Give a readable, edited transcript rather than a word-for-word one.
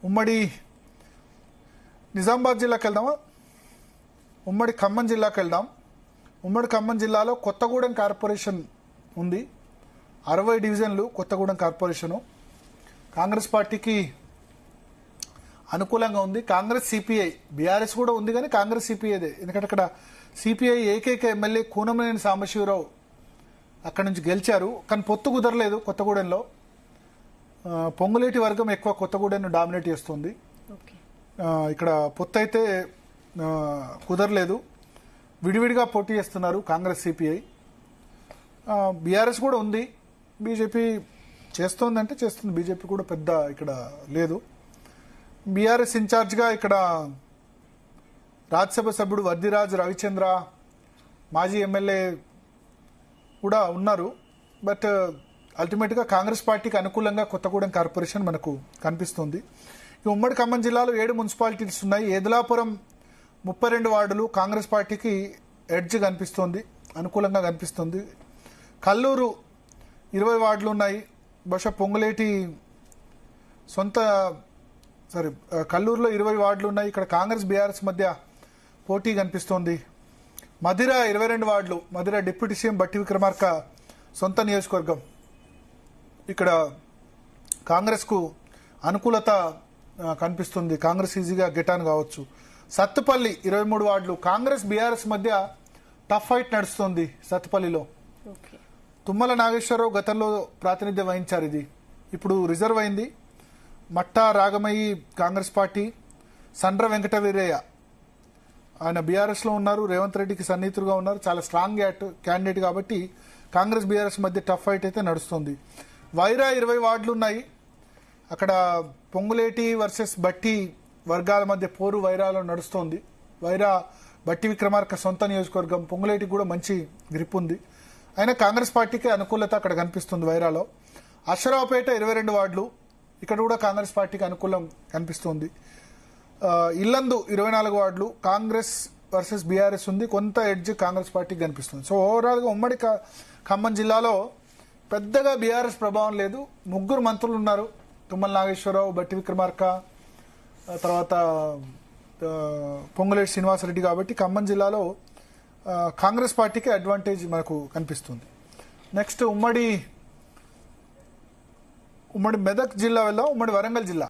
ఉమ్మడి నిజామాబాద్ జిల్లాకి వెళ్దామా, ఉమ్మడి ఖమ్మం జిల్లాకి వెళ్దాం. ఉమ్మడి ఖమ్మం జిల్లాలో కొత్తగూడెం కార్పొరేషన్ ఉంది. 60 డివిజన్లు కొత్తగూడెం కార్పొరేషను కాంగ్రెస్ పార్టీకి అనుకూలంగా ఉంది. కాంగ్రెస్ సిపిఐ, బీఆర్ఎస్ కూడా ఉంది కానీ కాంగ్రెస్ సిపిఐదే. ఎందుకంటే అక్కడ సిపిఐ ఏకైక ఎమ్మెల్యే కూనమనేని సాంబశివరావు అక్కడి నుంచి గెలిచారు. కానీ పొత్తు కుదరలేదు. కొత్తగూడెంలో పొంగులేటి వర్గం ఎక్కువ కొత్తగూడెంను డామినేట్ చేస్తుంది. ఇక్కడ పొత్తు అయితే కుదరలేదు. విడివిడిగా పోటీ చేస్తున్నారు కాంగ్రెస్ సిపిఐ. బీఆర్ఎస్ కూడా ఉంది. బీజేపీ చేస్తోందంటే చేస్తుంది. బీజేపీ కూడా పెద్ద ఇక్కడ లేదు. బీఆర్ఎస్ ఇన్ఛార్జ్గా ఇక్కడ రాజ్యసభ సభ్యుడు వర్దిరాజ్ రవిచంద్ర, మాజీ ఎమ్మెల్యే కూడా ఉన్నారు. బట్ అల్టిమేట్గా కాంగ్రెస్ పార్టీకి అనుకూలంగా కొత్తగూడెం కార్పొరేషన్ మనకు కనిపిస్తుంది. ఈ ఉమ్మడి ఖమ్మం జిల్లాలో 7 మున్సిపాలిటీస్ ఉన్నాయి. ఏదులాపురం 32 వార్డులు కాంగ్రెస్ పార్టీకి ఎడ్జ్ కనిపిస్తుంది, అనుకూలంగా కనిపిస్తుంది. కల్లూరు 20 వార్డులు ఉన్నాయి. బహుశా పొంగులేటి కల్లూరులో 20 వార్డులు ఉన్నాయి. ఇక్కడ కాంగ్రెస్ బీఆర్ఎస్ మధ్య పోటీ కనిపిస్తోంది. మధిర 22 వార్డులు, మధిర డిప్యూటీ సీఎం బట్టి విక్రమార్క సొంత నియోజకవర్గం. ఇక్కడ కాంగ్రెస్కు అనుకూలత కనిపిస్తుంది. కాంగ్రెస్ ఈజీగా గెటాన్ కావచ్చు. సత్తుపల్లి 23 వార్డులు, కాంగ్రెస్ బీఆర్ఎస్ మధ్య టఫ్ ఫైట్ నడుస్తుంది. సత్తుపల్లిలో తుమ్మల నాగేశ్వరరావు గతంలో ప్రాతినిధ్యం వహించారు. ఇది ఇప్పుడు రిజర్వ్ అయింది. మట్టా రాగమయ్యి కాంగ్రెస్ పార్టీ, సండ్ర వెంకటవీరయ్య ఆయన బీఆర్ఎస్లో ఉన్నారు. రేవంత్ రెడ్డికి సన్నిహితులుగా ఉన్నారు. చాలా స్ట్రాంగ్ క్యాండిడేట్ కాబట్టి కాంగ్రెస్ బీఆర్ఎస్ మధ్య టఫ్ ఫైట్ అయితే నడుస్తుంది. వైరా 20 వార్డులు ఉన్నాయి. అక్కడ పొంగులేటి వర్సెస్ బట్టి వర్గాల మధ్య పోరు వైరాలో నడుస్తోంది. వైరా బట్టి విక్రమార్క సొంత నియోజకవర్గం. పొంగులేటికి కూడా మంచి గ్రిప్ ఉంది. అయినా కాంగ్రెస్ పార్టీకి అనుకూలత అక్కడ కనిపిస్తుంది వైరాలో. అశ్వరావుపేట 22 వార్డులు, ఇక్కడ కూడా కాంగ్రెస్ పార్టీకి అనుకూలం కనిపిస్తుంది. ఇల్లందు 24 వార్డులు, కాంగ్రెస్ వర్సెస్ బీఆర్ఎస్ ఉంది. కొంత ఎడ్జ్ కాంగ్రెస్ పార్టీకి కనిపిస్తుంది. సో ఓవరాల్గా ఉమ్మడి ఖమ్మం జిల్లాలో పెద్దగా బీఆర్ఎస్ ప్రభావం లేదు. 3 మంత్రులు ఉన్నారు, తుమ్మల నాగేశ్వరరావు, బట్టి విక్రమార్క, తర్వాత పొంగులేటి శ్రీనివాసరెడ్డి. కాబట్టి ఖమ్మం జిల్లాలో కాంగ్రెస్ పార్టీకి అడ్వాంటేజ్ మనకు కనిపిస్తుంది. నెక్స్ట్ ఉమ్మడి మెదక్ జిల్లా వెళ్దాం. ఉమ్మడి వరంగల్ జిల్లా